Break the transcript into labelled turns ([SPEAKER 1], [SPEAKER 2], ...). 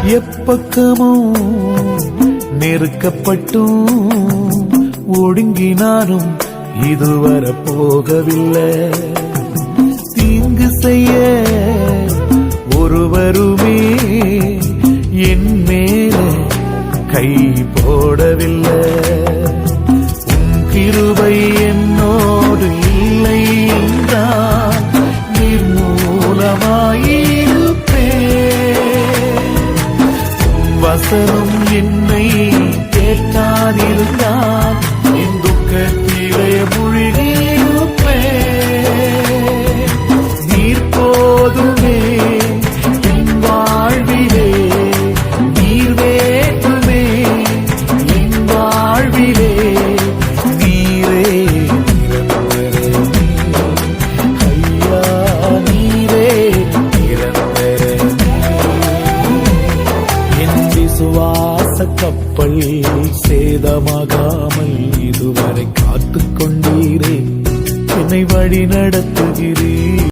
[SPEAKER 1] எப்பக்கமும் நெருக்கப்பட்டும் ஒடுங்கினாலும் இதுவரை போகவில்லை. தீங்கு செய்ய ஒருவருமே என் மேல கை போடவில்லை. உன் கிருபை என்னோடு இல்லை என்றால் நிர்மூலமாயிருப்பேன். வசனம் என்னை கேட்டாதிருந்தால் என் துக்கத்திலே மூழ்கியிருப்பேன். நீர் போதுமே என் வாழ்விலே, நீர் வேண்டுமே என் வாழ்விலே. நீரே நிரந்தரமே ஐயா, நீரே நிரந்தரமே. என் விசுவாச கப்பல் சேதமாகாமல் இதுவரை காத்துக் கொண்டீரே, என்னை வழி நடத்துகிறீர்.